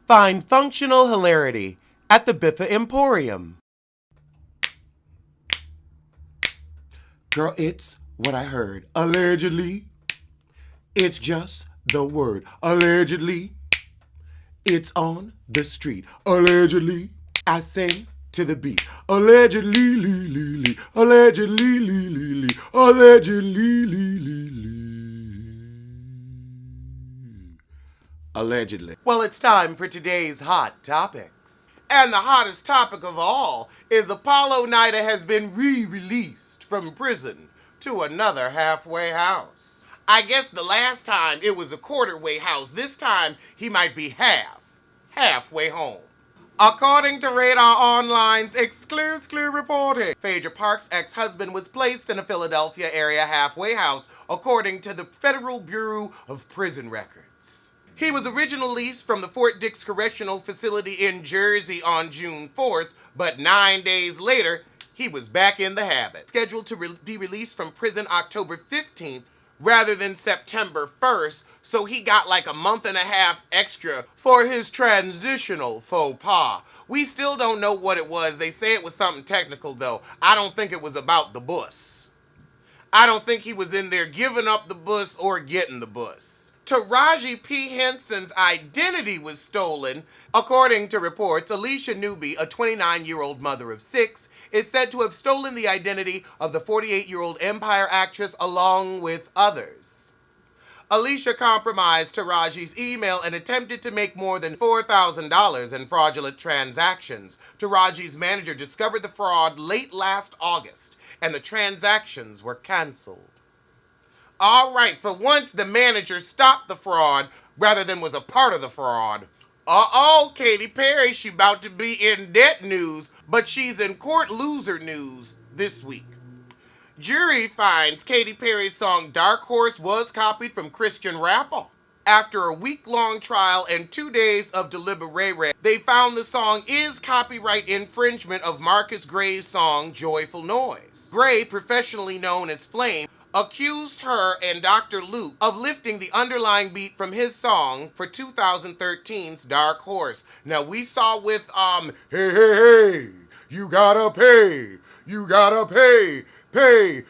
Find functional hilarity at the Biffa Emporium. Girl, it's what I heard. Allegedly, it's just the word. Allegedly, it's on the street. Allegedly, I sing to the beat. Allegedly, lee, lee, lee. Allegedly, lee, lee, lee. Allegedly, lee, lee, lee. Allegedly. Well, it's time for today's hot topics. And the hottest topic of all is Apollo Nida has been re-released from prison to another halfway house. I guess the last time it was a quarter-way house. This time he might be halfway home. According to Radar Online's exclusive reporting, Phaedra Park's ex-husband was placed in a Philadelphia area halfway house, according to the Federal Bureau of Prison Records. He was originally released from the Fort Dix Correctional Facility in Jersey on June 4th, but 9 days later, he was back in the habit. Scheduled to be released from prison October 15th rather than September 1st, so he got like a month and a half extra for his transitional faux pas. We still don't know what it was. They say it was something technical, though. I don't think it was about the bus. I don't think he was in there giving up the bus or getting the bus. Taraji P. Henson's identity was stolen. According to reports, Alicia Newby, a 29-year-old mother of 6, is said to have stolen the identity of the 48-year-old Empire actress along with others. Alicia compromised Taraji's email and attempted to make more than $4,000 in fraudulent transactions. Taraji's manager discovered the fraud late last August, and the transactions were canceled. All right, for once the manager stopped the fraud rather than was a part of the fraud. Katy Perry, she about to be in debt news, but she's in court loser news this week. Jury finds Katy Perry's song Dark Horse was copied from Christian rapper. After a week-long trial and 2 days of deliberation, they found the song is copyright infringement of Marcus Gray's song Joyful Noise. Gray, professionally known as Flame, accused her and Dr. Luke of lifting the underlying beat from his song for 2013's Dark Horse. Now, we saw with, hey, hey, hey, you gotta pay, pay.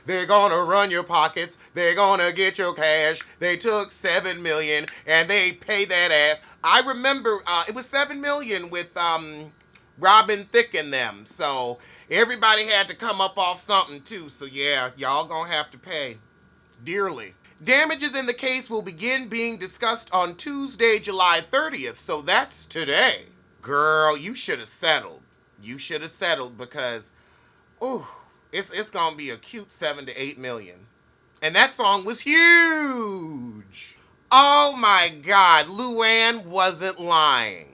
They're gonna run your pockets, they're gonna get your cash. They took $7 million and they pay that ass. I remember, it was $7 million with, Robin Thicke and them, so everybody had to come up off something too, so yeah, y'all gonna have to pay dearly. Damages in the case will begin being discussed on Tuesday, July 30th, so that's today. Girl, you should have settled. You should have settled because, it's gonna be a cute 7 to 8 million. And that song was huge. Oh my God, Luann wasn't lying.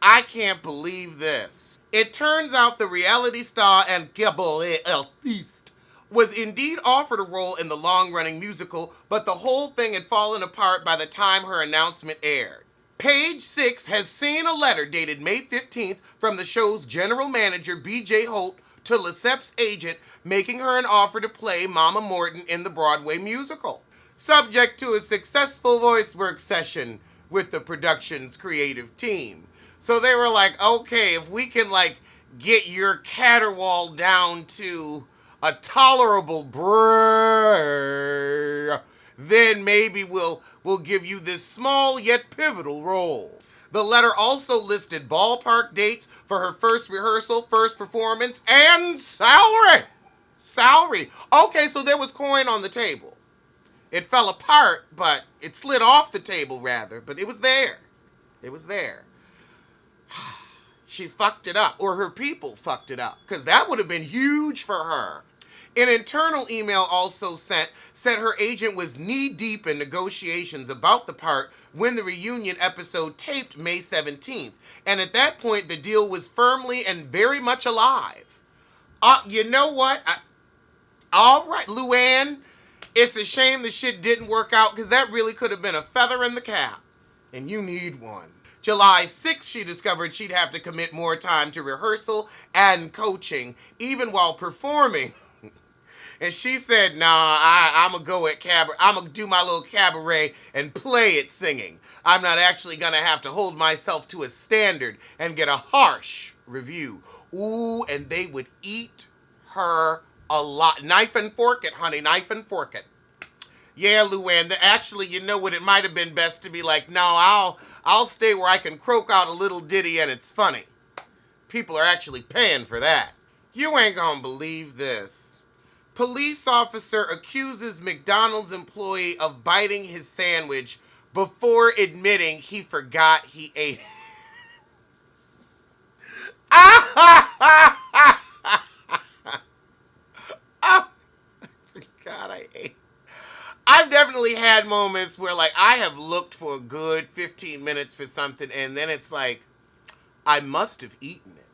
I can't believe this. It turns out the reality star and cabaret artiste was indeed offered a role in the long-running musical, but the whole thing had fallen apart by the time her announcement aired. Page 6 has seen a letter dated May 15th from the show's general manager, B.J. Holt, to Lesep's agent, making her an offer to play Mama Morton in the Broadway musical, subject to a successful voice work session with the production's creative team. So they were like, okay, if we can get your caterwaul down to a tolerable bray, then maybe we'll give you this small yet pivotal role. The letter also listed ballpark dates for her first rehearsal, first performance, and salary. Salary. Okay, so there was coin on the table. It fell apart, but it slid off the table rather, but it was there. It was there. She fucked it up, or her people fucked it up, because that would have been huge for her. An internal email also said her agent was knee-deep in negotiations about the part when the reunion episode taped May 17th, and at that point, the deal was firmly and very much alive. You know what? All right, Luann, it's a shame the shit didn't work out, because that really could have been a feather in the cap, and you need one. July 6th, she discovered she'd have to commit more time to rehearsal and coaching, even while performing. And she said, nah, I'm going to go at cabaret. I'm going to do my little cabaret and play it singing. I'm not actually going to have to hold myself to a standard and get a harsh review. Ooh, and they would eat her a lot. Knife and fork it, honey, knife and fork it. Yeah, Luann, actually, you know what, it might have been best to be like, no, I'll stay where I can croak out a little ditty and it's funny. People are actually paying for that. You ain't gonna believe this. Police officer accuses McDonald's employee of biting his sandwich before admitting he forgot he ate it. Oh, God, I ate. I've definitely had moments where, like, I have looked for a good 15 minutes for something, and then it's like, I must have eaten it.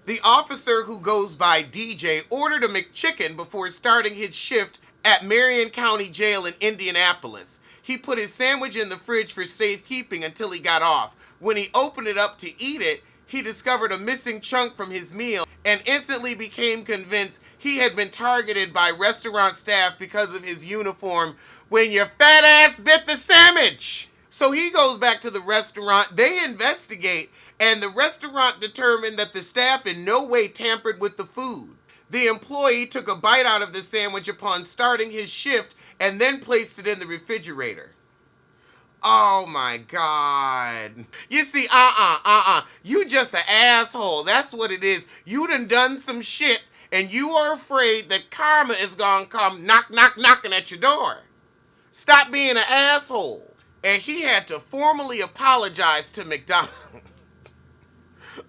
The officer, who goes by DJ, ordered a McChicken before starting his shift at Marion County Jail in Indianapolis. He put his sandwich in the fridge for safekeeping until he got off. When he opened it up to eat it, he discovered a missing chunk from his meal and instantly became convinced he had been targeted by restaurant staff because of his uniform when your fat ass bit the sandwich. So he goes back to the restaurant, they investigate, and the restaurant determined that the staff in no way tampered with the food. The employee took a bite out of the sandwich upon starting his shift and then placed it in the refrigerator. Oh my God. You see, you just an asshole. That's what it is. You done some shit and you are afraid that karma is gonna come knocking at your door. Stop being an asshole. And he had to formally apologize to McDonald's.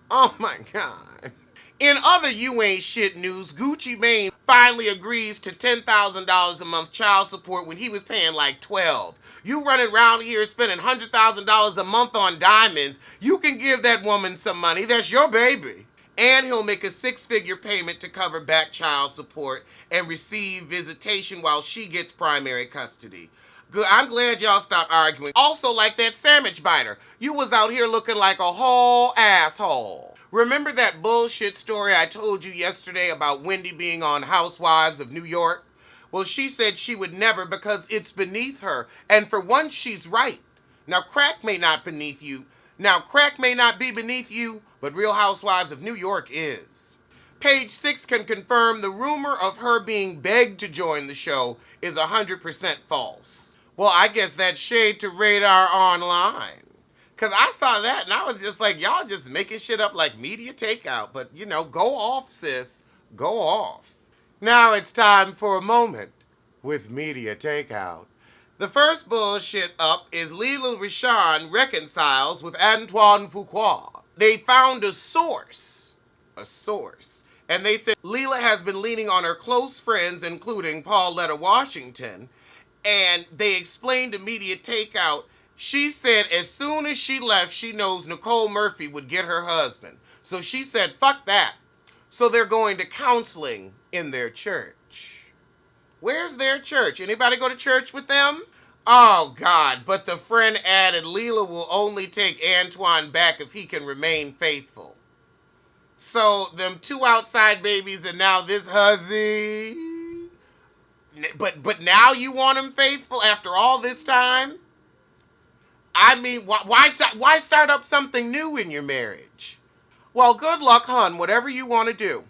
Oh my God. In other you ain't shit news, Gucci Mane finally agrees to $10,000 a month child support when he was paying like $12,000. You running around here spending $100,000 a month on diamonds, you can give that woman some money, that's your baby. And he'll make a 6-figure payment to cover back child support and receive visitation while she gets primary custody. Good, I'm glad y'all stopped arguing. Also, like that sandwich biter, you was out here looking like a whole asshole. Remember that bullshit story I told you yesterday about Wendy being on Housewives of New York? Well, she said she would never because it's beneath her. And for once, she's right. Now, crack may not be beneath you, but Real Housewives of New York is. Page 6 can confirm the rumor of her being begged to join the show is 100% false. Well, I guess that's shade to Radar Online. Because I saw that and I was just like, y'all just making shit up like media takeout. But, you know, go off, sis. Go off. Now it's time for a moment with media takeout. The first bullshit up is Lela Rochon reconciles with Antoine Fuqua. They found a source, and they said Lela has been leaning on her close friends, including Pauletta Washington, and they explained to media takeout, she said as soon as she left, she knows Nicole Murphy would get her husband. So she said, fuck that. So they're going to counseling in their church. Where's their church? Anybody go to church with them? Oh, God. But the friend added, Lela will only take Antoine back if he can remain faithful. So them two outside babies and now this hussy. But now you want him faithful after all this time? I mean, why start up something new in your marriage? Well, good luck, hun, whatever you want to do.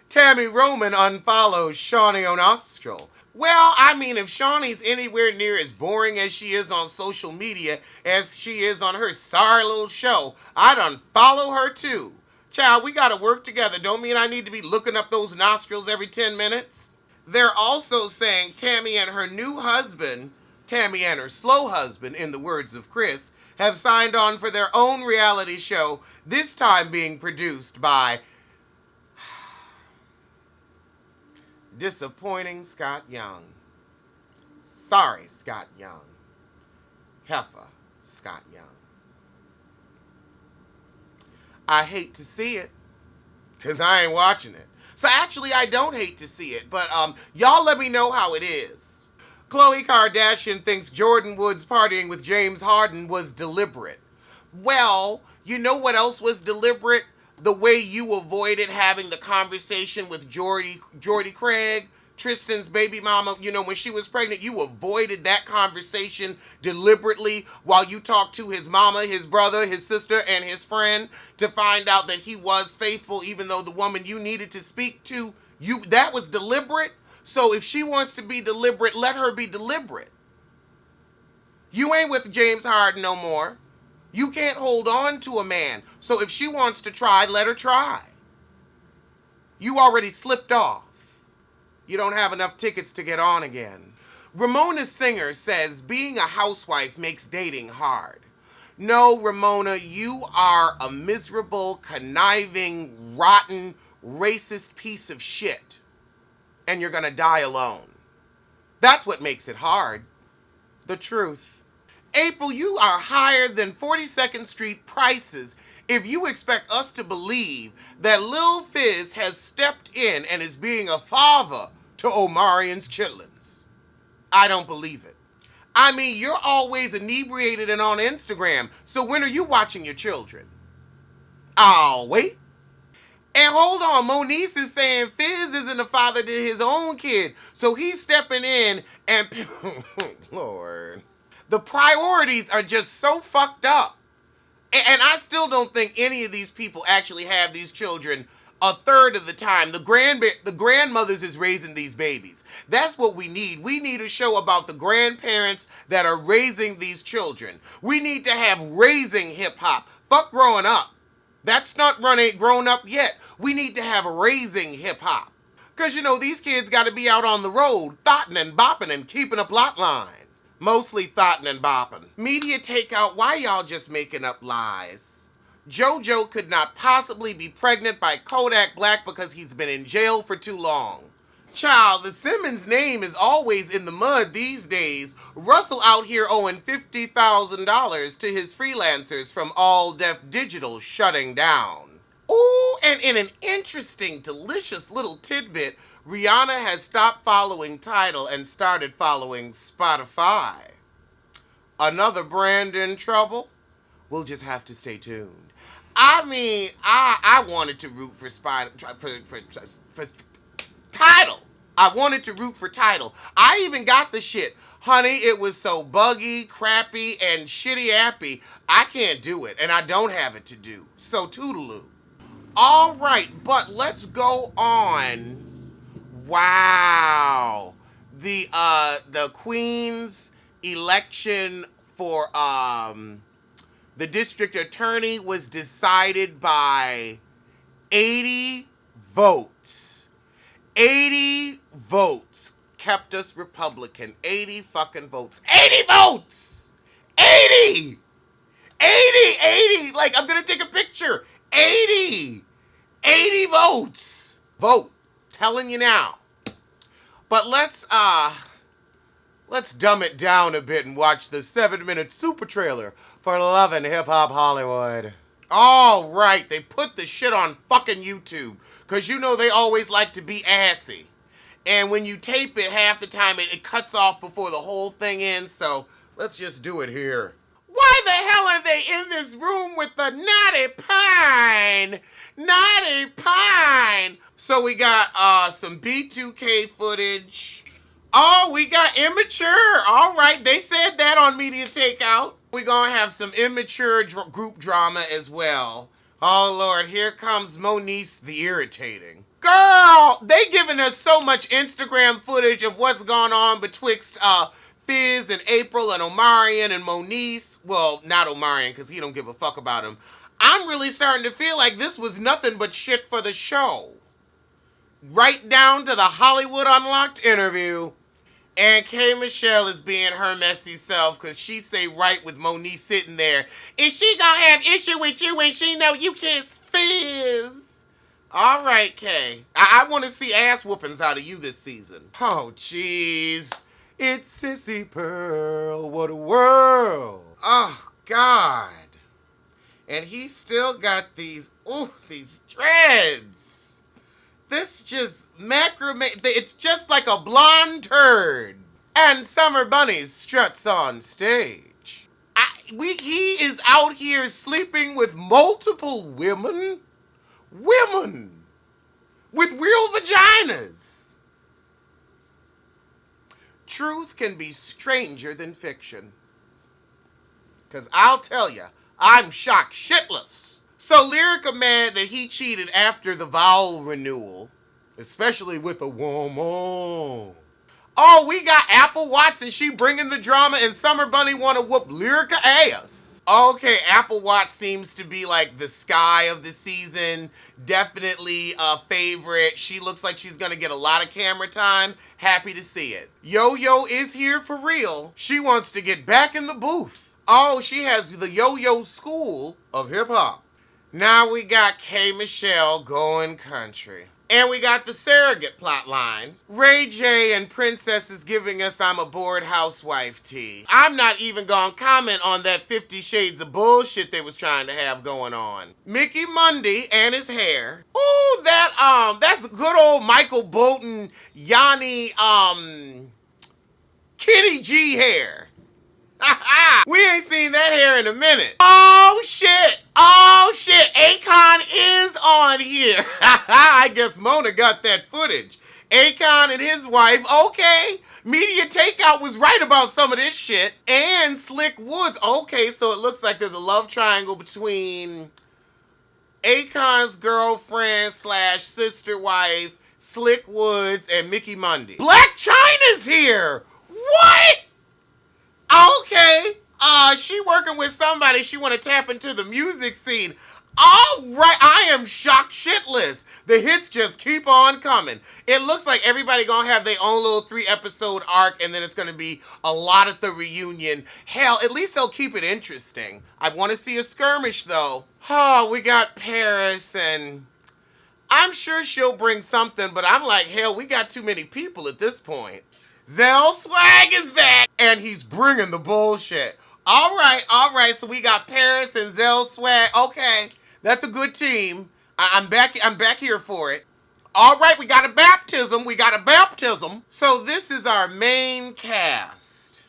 Tammy Roman unfollows Shawnee O'Nostril. Well, I mean, if Shawnee's anywhere near as boring as she is on social media as she is on her sorry little show, I'd unfollow her too. Child, we gotta work together. Don't mean I need to be looking up those nostrils every 10 minutes. They're also saying Tammy and her new husband, Tammy and her slow husband, in the words of Chris, have signed on for their own reality show, this time being produced by disappointing Scott Young. Sorry, Scott Young. Heifer, Scott Young. I hate to see it, because I ain't watching it. So actually, I don't hate to see it, but y'all let me know how it is. Khloe Kardashian thinks Jordan Woods partying with James Harden was deliberate. Well, you know what else was deliberate? The way you avoided having the conversation with Jordy Craig, Tristan's baby mama, when she was pregnant, you avoided that conversation deliberately while you talked to his mama, his brother, his sister, and his friend to find out that he was faithful, even though the woman you needed to speak to, that was deliberate. So if she wants to be deliberate, let her be deliberate. You ain't with James Harden no more. You can't hold on to a man. So if she wants to try, let her try. You already slipped off. You don't have enough tickets to get on again. Ramona Singer says being a housewife makes dating hard. No, Ramona, you are a miserable, conniving, rotten, racist piece of shit. And you're gonna die alone. That's what makes it hard. The truth. April, you are higher than 42nd Street prices if you expect us to believe that Lil Fizz has stepped in and is being a father to Omarion's chitlins. I don't believe it. I mean, you're always inebriated and on Instagram, so when are you watching your children? Oh, wait. And hold on, Moniece is saying Fizz isn't a father to his own kid, so he's stepping in and... Lord. The priorities are just so fucked up. And I still don't think any of these people actually have these children a third of the time. The grandmothers is raising these babies. That's what we need. We need a show about the grandparents that are raising these children. We need to have raising hip hop. Fuck growing up. That's not grown up yet. We need to have raising hip hop. Because, these kids got to be out on the road, thotting and bopping and keeping a plot line. Mostly thotting and bopping. Media takeout, why y'all just making up lies? JoJo could not possibly be pregnant by Kodak Black because he's been in jail for too long. Child, the Simmons name is always in the mud these days. Russell out here owing $50,000 to his freelancers from All Def Digital shutting down. Ooh, and in an interesting, delicious little tidbit, Rihanna has stopped following Tidal and started following Spotify. Another brand in trouble? We'll just have to stay tuned. I mean, I wanted to root for Tidal. I wanted to root for Tidal. I even got the shit. Honey, it was so buggy, crappy, and shitty-appy. I can't do it, and I don't have it to do. So toodaloo. All right, but let's go on. Wow. The Queen's election for the district attorney was decided by 80 votes. 80 votes kept us Republican. 80 fucking votes. 80 votes! 80! 80! Like, I'm gonna take a picture. 80 votes. Vote. Telling you now. But let's dumb it down a bit and watch the 7-minute super trailer for Lovin' Hip Hop Hollywood. All right, they put the shit on fucking YouTube because they always like to be assy. And when you tape it, half the time it cuts off before the whole thing ends, so let's just do it here. Why the hell are they in this room with the Naughty Pine? Naughty Pine! So we got some B2K footage. Oh, we got immature. All right, they said that on Media Takeout. We're gonna have some immature group drama as well. Oh, Lord, here comes Moniece the Irritating. Girl, they giving us so much Instagram footage of what's going on betwixt Fizz and April and Omarion and Moniece. Well, not Omarion, because he don't give a fuck about him. I'm really starting to feel like this was nothing but shit for the show. Right down to the Hollywood Unlocked interview. And K. Michelle is being her messy self because she say right with Moniece sitting there. Is she gonna have issue with you when she know you can't Fizz? All right, Kay. I want to see ass whoopings out of you this season. Oh, jeez. It's Sissy Pearl. What a world. Oh, God. And he still got these dreads. This just macrame. It's just like a blonde turd. And Summer Bunny struts on stage. He is out here sleeping with multiple women. Women with real vaginas. truth can be stranger than fiction. Because I'll tell you, I'm shocked shitless. So Lyrica mad that he cheated after the vowel renewal, especially with a woman. Oh, we got Apple Watts and she bringing the drama, and Summer Bunny want to whoop Lyrica ass. Okay, Apple Watts seems to be like the sky of the season. Definitely a favorite. She looks like she's gonna get a lot of camera time. Happy to see it. Yo-Yo is here for real. She wants to get back in the booth. Oh, she has the Yo-Yo School of Hip Hop. Now we got K. Michelle going country. And we got the surrogate plot line. Ray J and Princess is giving us I'm a bored housewife tea. I'm not even gonna comment on that 50 Shades of bullshit they was trying to have going on. Mickey Mundy and his hair. Ooh, that's good old Michael Bolton, Yanni, Kenny G hair. We ain't seen that hair in a minute. Oh shit! Akon is on here. I guess Mona got that footage. Akon and his wife, okay. Media Takeout was right about some of this shit. And Slick Woods, okay, so it looks like there's a love triangle between Akon's girlfriend / sister wife, Slick Woods, and Mickey Mundy. Black Chyna's here! What? Okay, she working with somebody. She want to tap into the music scene. All right, I am shocked shitless. The hits just keep on coming. It looks like everybody gonna have their own little 3-episode arc, and then it's gonna be a lot at the reunion. Hell, at least they'll keep it interesting. I want to see a skirmish though. Oh, we got Paris, and I'm sure she'll bring something, but I'm like, hell, we got too many people at this point. Zell Swag is back, and he's bringing the bullshit. All right, so we got Paris and Zell Swag. Okay, that's a good team. I'm back here for it. All right, we got a baptism. So this is our main cast,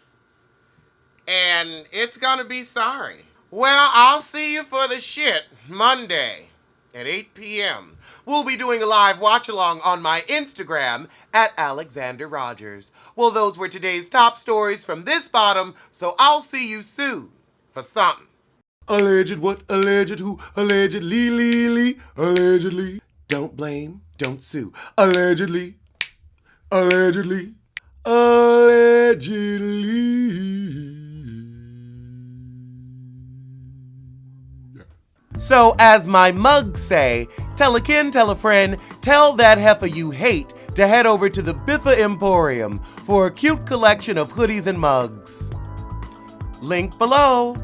and it's gonna be sorry. Well, I'll see you for the shit Monday at 8 p.m. We'll be doing a live watch-along on my Instagram at Alexander Rodgers. Well, those were today's top stories from this bottom, so I'll see you soon for something. Alleged what? Alleged who? Allegedly. Don't blame, don't sue. Allegedly. So as my mugs say, tell a kin, tell a friend, tell that heifer you hate to head over to the Biffa Emporium for a cute collection of hoodies and mugs. Link below.